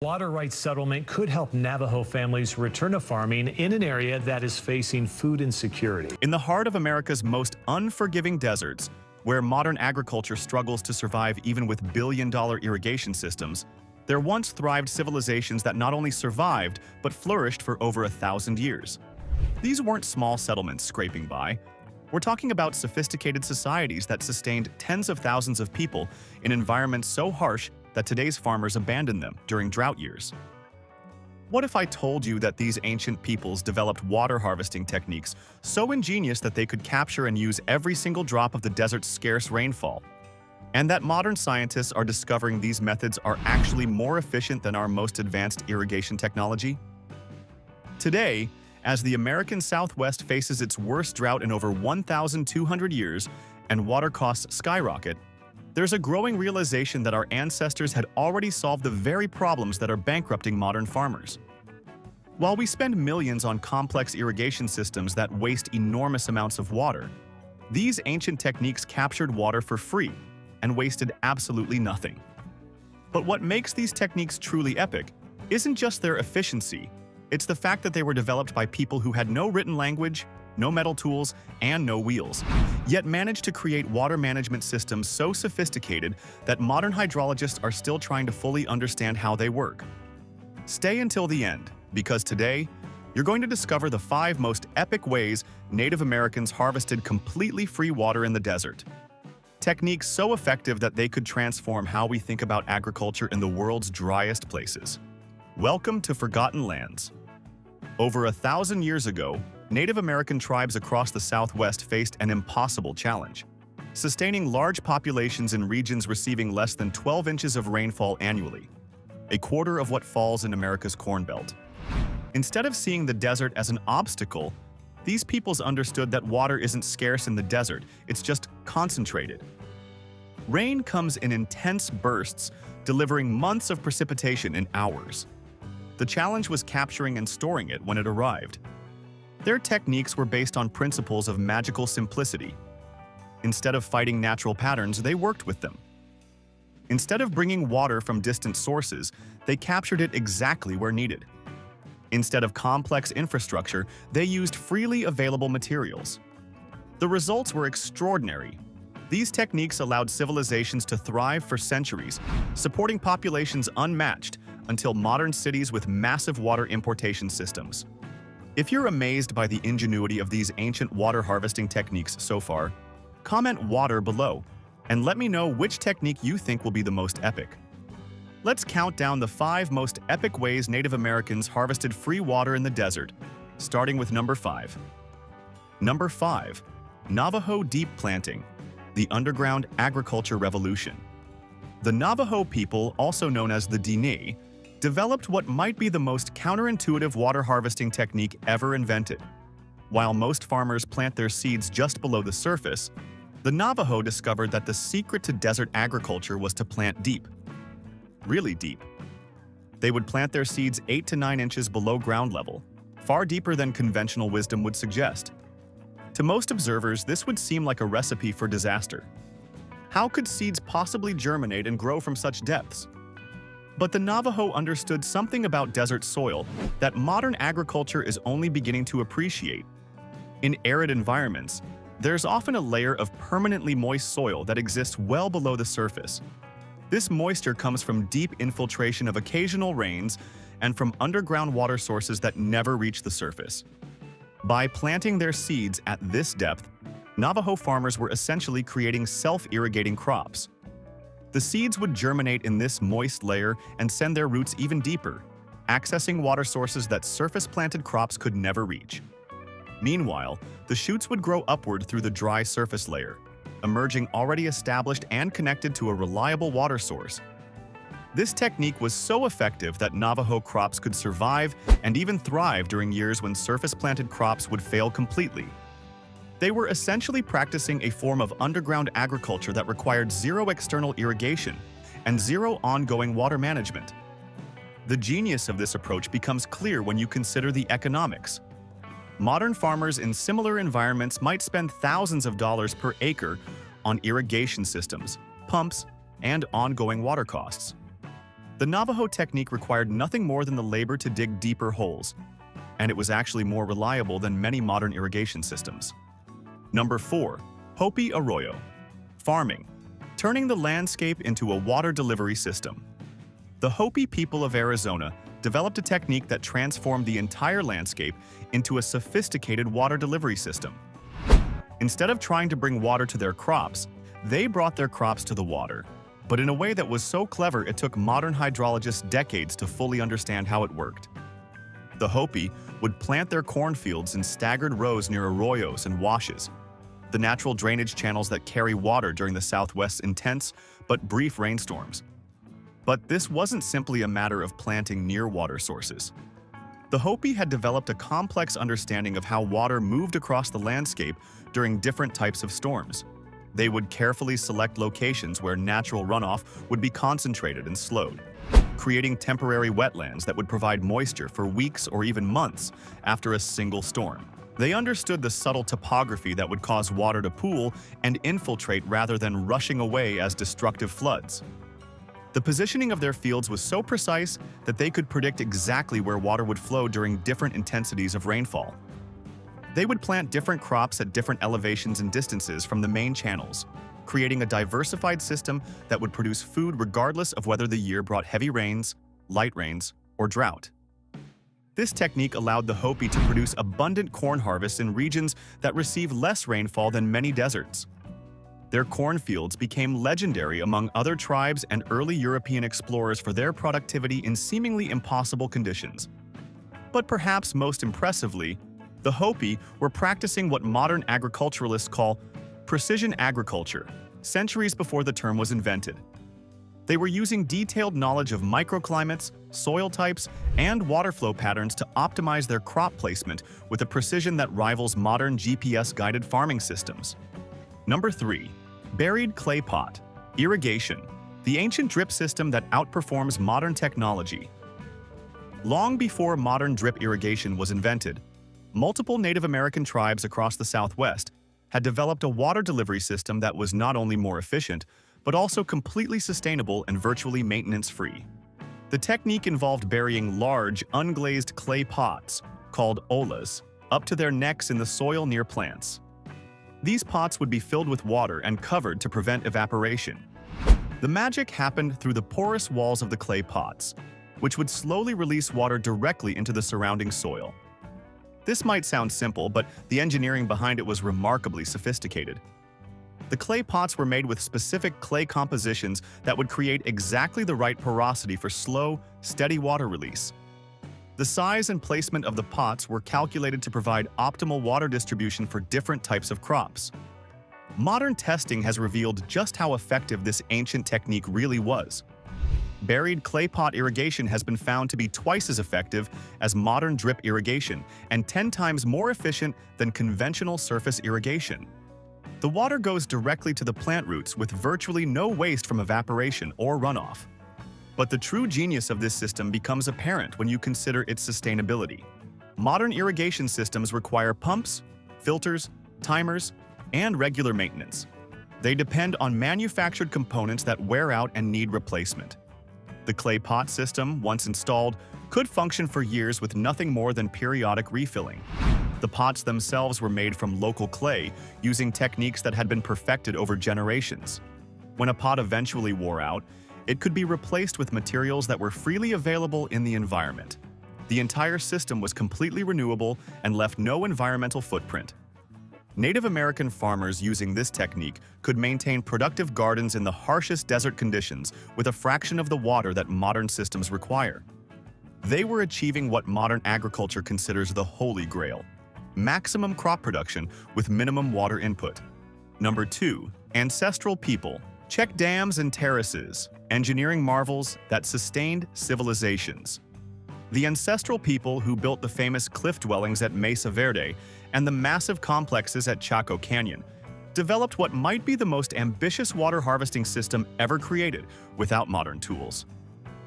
Water rights settlement could help Navajo families return to farming in an area that is facing food insecurity. In the heart of America's most unforgiving deserts, where modern agriculture struggles to survive even with billion-dollar irrigation systems, there once thrived civilizations that not only survived, but flourished for over 1,000 years. These weren't small settlements scraping by. We're talking about sophisticated societies that sustained tens of thousands of people in environments so harsh that today's farmers abandon them during drought years. What if I told you that these ancient peoples developed water harvesting techniques so ingenious that they could capture and use every single drop of the desert's scarce rainfall? And that modern scientists are discovering these methods are actually more efficient than our most advanced irrigation technology? Today, as the American Southwest faces its worst drought in over 1,200 years and water costs skyrocket, there's a growing realization that our ancestors had already solved the very problems that are bankrupting modern farmers. While we spend millions on complex irrigation systems that waste enormous amounts of water, these ancient techniques captured water for free and wasted absolutely nothing. But what makes these techniques truly epic isn't just their efficiency, it's the fact that they were developed by people who had no written language, no metal tools, and no wheels, yet managed to create water management systems so sophisticated that modern hydrologists are still trying to fully understand how they work. Stay until the end, because today, you're going to discover the 5 most epic ways Native Americans harvested completely free water in the desert. Techniques so effective that they could transform how we think about agriculture in the world's driest places. Welcome to Forgotten Lands. Over 1,000 years ago, Native American tribes across the Southwest faced an impossible challenge: sustaining large populations in regions receiving less than 12 inches of rainfall annually, a quarter of what falls in America's Corn Belt. Instead of seeing the desert as an obstacle, these peoples understood that water isn't scarce in the desert, it's just concentrated. Rain comes in intense bursts, delivering months of precipitation in hours. The challenge was capturing and storing it when it arrived. Their techniques were based on principles of magical simplicity. Instead of fighting natural patterns, they worked with them. Instead of bringing water from distant sources, they captured it exactly where needed. Instead of complex infrastructure, they used freely available materials. The results were extraordinary. These techniques allowed civilizations to thrive for centuries, supporting populations unmatched until modern cities with massive water importation systems. If you're amazed by the ingenuity of these ancient water harvesting techniques so far, comment water below and let me know which technique you think will be the most epic. Let's count down the 5 most epic ways Native Americans harvested free water in the desert, starting with number 5. Number 5. Navajo Deep Planting, the Underground Agriculture Revolution. The Navajo people, also known as the Diné, developed what might be the most counterintuitive water harvesting technique ever invented. While most farmers plant their seeds just below the surface, the Navajo discovered that the secret to desert agriculture was to plant deep. Really deep. They would plant their seeds 8 to 9 inches below ground level, far deeper than conventional wisdom would suggest. To most observers, this would seem like a recipe for disaster. How could seeds possibly germinate and grow from such depths? But the Navajo understood something about desert soil that modern agriculture is only beginning to appreciate. In arid environments, there's often a layer of permanently moist soil that exists well below the surface. This moisture comes from deep infiltration of occasional rains and from underground water sources that never reach the surface. By planting their seeds at this depth, Navajo farmers were essentially creating self-irrigating crops. The seeds would germinate in this moist layer and send their roots even deeper, accessing water sources that surface-planted crops could never reach. Meanwhile, the shoots would grow upward through the dry surface layer, emerging already established and connected to a reliable water source. This technique was so effective that Navajo crops could survive and even thrive during years when surface-planted crops would fail completely. They were essentially practicing a form of underground agriculture that required zero external irrigation and zero ongoing water management. The genius of this approach becomes clear when you consider the economics. Modern farmers in similar environments might spend thousands of dollars per acre on irrigation systems, pumps, and ongoing water costs. The Navajo technique required nothing more than the labor to dig deeper holes, and it was actually more reliable than many modern irrigation systems. Number 4. Hopi Arroyo. Farming, turning the landscape into a water delivery system. The Hopi people of Arizona developed a technique that transformed the entire landscape into a sophisticated water delivery system. Instead of trying to bring water to their crops, they brought their crops to the water, but in a way that was so clever it took modern hydrologists decades to fully understand how it worked. The Hopi would plant their cornfields in staggered rows near arroyos and washes, the natural drainage channels that carry water during the Southwest's intense but brief rainstorms. But this wasn't simply a matter of planting near water sources. The Hopi had developed a complex understanding of how water moved across the landscape during different types of storms. They would carefully select locations where natural runoff would be concentrated and slowed, creating temporary wetlands that would provide moisture for weeks or even months after a single storm. They understood the subtle topography that would cause water to pool and infiltrate rather than rushing away as destructive floods. The positioning of their fields was so precise that they could predict exactly where water would flow during different intensities of rainfall. They would plant different crops at different elevations and distances from the main channels, creating a diversified system that would produce food regardless of whether the year brought heavy rains, light rains, or drought. This technique allowed the Hopi to produce abundant corn harvests in regions that receive less rainfall than many deserts. Their cornfields became legendary among other tribes and early European explorers for their productivity in seemingly impossible conditions. But perhaps most impressively, the Hopi were practicing what modern agriculturalists call precision agriculture, centuries before the term was invented. They were using detailed knowledge of microclimates, soil types, and water flow patterns to optimize their crop placement with a precision that rivals modern GPS-guided farming systems. Number 3. Buried clay pot. Irrigation, the ancient drip system that outperforms modern technology. Long before modern drip irrigation was invented, multiple Native American tribes across the Southwest had developed a water delivery system that was not only more efficient, but also completely sustainable and virtually maintenance-free. The technique involved burying large, unglazed clay pots, called olas, up to their necks in the soil near plants. These pots would be filled with water and covered to prevent evaporation. The magic happened through the porous walls of the clay pots, which would slowly release water directly into the surrounding soil. This might sound simple, but the engineering behind it was remarkably sophisticated. The clay pots were made with specific clay compositions that would create exactly the right porosity for slow, steady water release. The size and placement of the pots were calculated to provide optimal water distribution for different types of crops. Modern testing has revealed just how effective this ancient technique really was. Buried clay pot irrigation has been found to be twice as effective as modern drip irrigation and 10 times more efficient than conventional surface irrigation. The water goes directly to the plant roots with virtually no waste from evaporation or runoff. But the true genius of this system becomes apparent when you consider its sustainability. Modern irrigation systems require pumps, filters, timers, and regular maintenance. They depend on manufactured components that wear out and need replacement. The clay pot system, once installed, could function for years with nothing more than periodic refilling. The pots themselves were made from local clay, using techniques that had been perfected over generations. When a pot eventually wore out, it could be replaced with materials that were freely available in the environment. The entire system was completely renewable and left no environmental footprint. Native American farmers using this technique could maintain productive gardens in the harshest desert conditions with a fraction of the water that modern systems require. They were achieving what modern agriculture considers the holy grail: maximum crop production with minimum water input. Number 2. Ancestral people. Check dams and terraces, engineering marvels that sustained civilizations. The ancestral people who built the famous cliff dwellings at Mesa Verde and the massive complexes at Chaco Canyon developed what might be the most ambitious water harvesting system ever created without modern tools.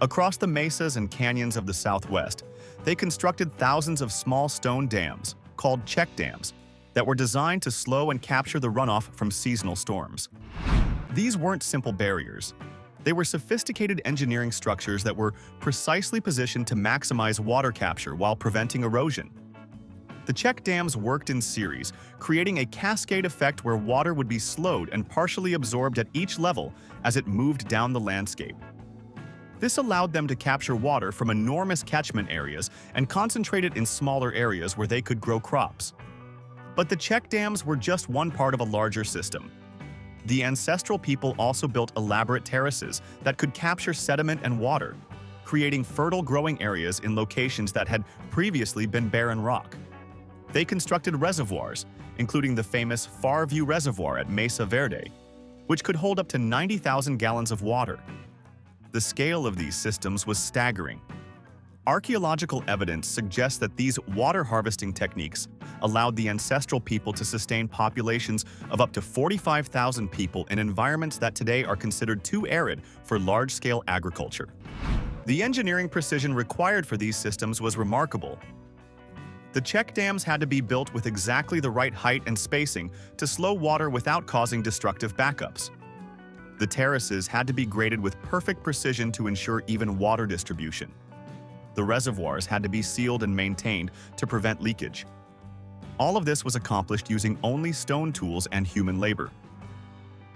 Across the mesas and canyons of the Southwest, they constructed thousands of small stone dams, called check dams, that were designed to slow and capture the runoff from seasonal storms. These weren't simple barriers. They were sophisticated engineering structures that were precisely positioned to maximize water capture while preventing erosion. The check dams worked in series, creating a cascade effect where water would be slowed and partially absorbed at each level as it moved down the landscape. This allowed them to capture water from enormous catchment areas and concentrate it in smaller areas where they could grow crops. But the check dams were just one part of a larger system. The ancestral people also built elaborate terraces that could capture sediment and water, creating fertile growing areas in locations that had previously been barren rock. They constructed reservoirs, including the famous Far-View Reservoir at Mesa Verde, which could hold up to 90,000 gallons of water. The scale of these systems was staggering. Archaeological evidence suggests that these water harvesting techniques allowed the ancestral people to sustain populations of up to 45,000 people in environments that today are considered too arid for large-scale agriculture. The engineering precision required for these systems was remarkable. The check dams had to be built with exactly the right height and spacing to slow water without causing destructive backups. The terraces had to be graded with perfect precision to ensure even water distribution. The reservoirs had to be sealed and maintained to prevent leakage. All of this was accomplished using only stone tools and human labor.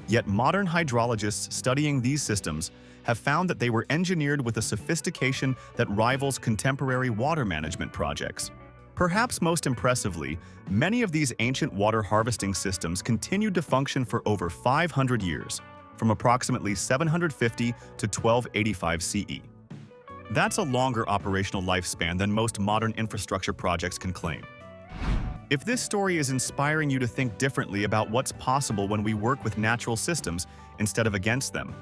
Yet modern hydrologists studying these systems have found that they were engineered with a sophistication that rivals contemporary water management projects. Perhaps most impressively, many of these ancient water harvesting systems continued to function for over 500 years, from approximately 750 to 1285 CE. That's a longer operational lifespan than most modern infrastructure projects can claim. If this story is inspiring you to think differently about what's possible when we work with natural systems instead of against them,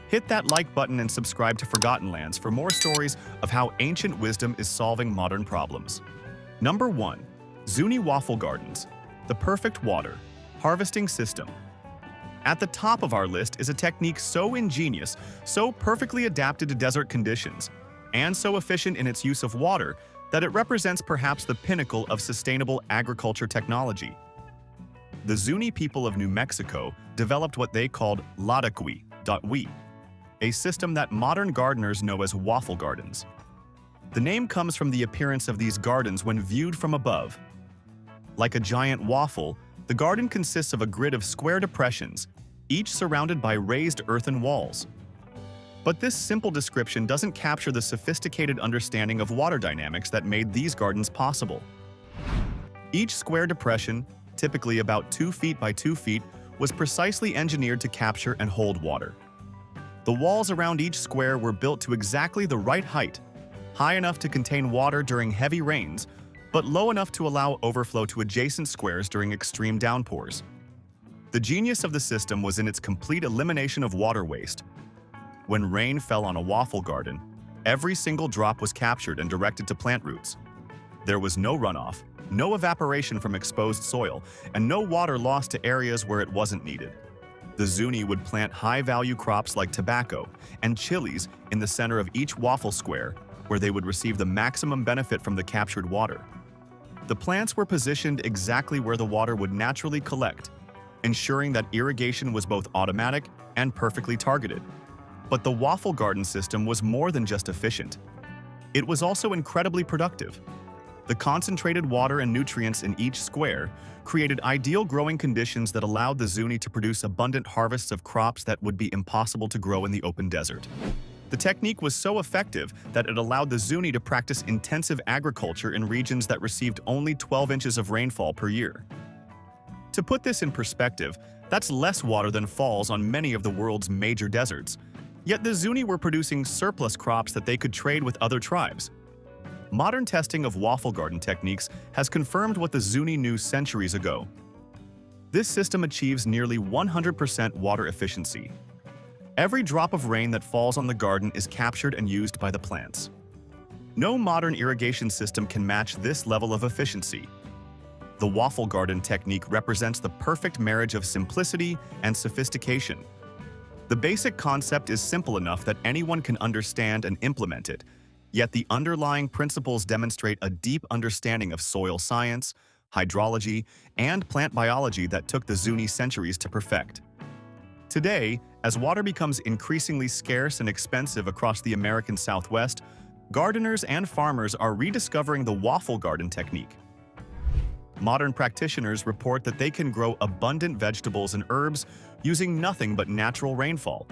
hit that like button and subscribe to Forgotten Lands for more stories of how ancient wisdom is solving modern problems. Number 1. Zuni Waffle Gardens, the perfect water harvesting system. At the top of our list is a technique so ingenious, so perfectly adapted to desert conditions, and so efficient in its use of water that it represents perhaps the pinnacle of sustainable agriculture technology. The Zuni people of New Mexico developed what they called ladakwi, a system that modern gardeners know as waffle gardens. The name comes from the appearance of these gardens when viewed from above. Like a giant waffle, the garden consists of a grid of square depressions, each surrounded by raised earthen walls. But this simple description doesn't capture the sophisticated understanding of water dynamics that made these gardens possible. Each square depression, typically about 2 feet by 2 feet, was precisely engineered to capture and hold water. The walls around each square were built to exactly the right height, high enough to contain water during heavy rains, but low enough to allow overflow to adjacent squares during extreme downpours. The genius of the system was in its complete elimination of water waste. When rain fell on a waffle garden, every single drop was captured and directed to plant roots. There was no runoff, no evaporation from exposed soil, and no water lost to areas where it wasn't needed. The Zuni would plant high-value crops like tobacco and chilies in the center of each waffle square, where they would receive the maximum benefit from the captured water. The plants were positioned exactly where the water would naturally collect, ensuring that irrigation was both automatic and perfectly targeted. But the waffle garden system was more than just efficient. It was also incredibly productive. The concentrated water and nutrients in each square created ideal growing conditions that allowed the Zuni to produce abundant harvests of crops that would be impossible to grow in the open desert. The technique was so effective that it allowed the Zuni to practice intensive agriculture in regions that received only 12 inches of rainfall per year. To put this in perspective, that's less water than falls on many of the world's major deserts. Yet the Zuni were producing surplus crops that they could trade with other tribes. Modern testing of waffle garden techniques has confirmed what the Zuni knew centuries ago. This system achieves nearly 100% water efficiency. Every drop of rain that falls on the garden is captured and used by the plants. No modern irrigation system can match this level of efficiency. The waffle garden technique represents the perfect marriage of simplicity and sophistication. The basic concept is simple enough that anyone can understand and implement it, yet the underlying principles demonstrate a deep understanding of soil science, hydrology, and plant biology that took the Zuni centuries to perfect. Today, As water becomes increasingly scarce and expensive across the American Southwest, gardeners and farmers are rediscovering the waffle garden technique. Modern practitioners report that they can grow abundant vegetables and herbs using nothing but natural rainfall,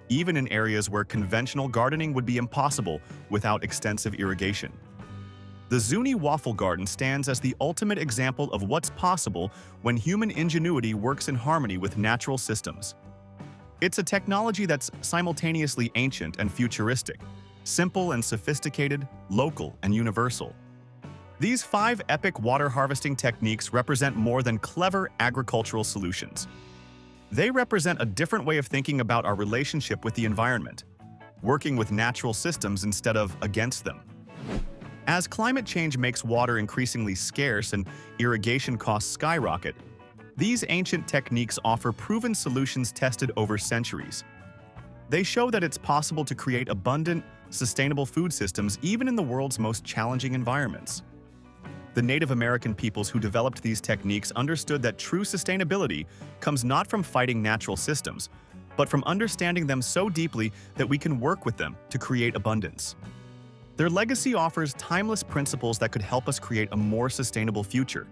even in areas where conventional gardening would be impossible without extensive irrigation. The Zuni waffle garden stands as the ultimate example of what's possible when human ingenuity works in harmony with natural systems. It's a technology that's simultaneously ancient and futuristic, simple and sophisticated, local and universal. These 5 epic water harvesting techniques represent more than clever agricultural solutions. They represent a different way of thinking about our relationship with the environment, working with natural systems instead of against them. As climate change makes water increasingly scarce and irrigation costs skyrocket, these ancient techniques offer proven solutions tested over centuries. They show that it's possible to create abundant, sustainable food systems even in the world's most challenging environments. The Native American peoples who developed these techniques understood that true sustainability comes not from fighting natural systems, but from understanding them so deeply that we can work with them to create abundance. Their legacy offers timeless principles that could help us create a more sustainable future.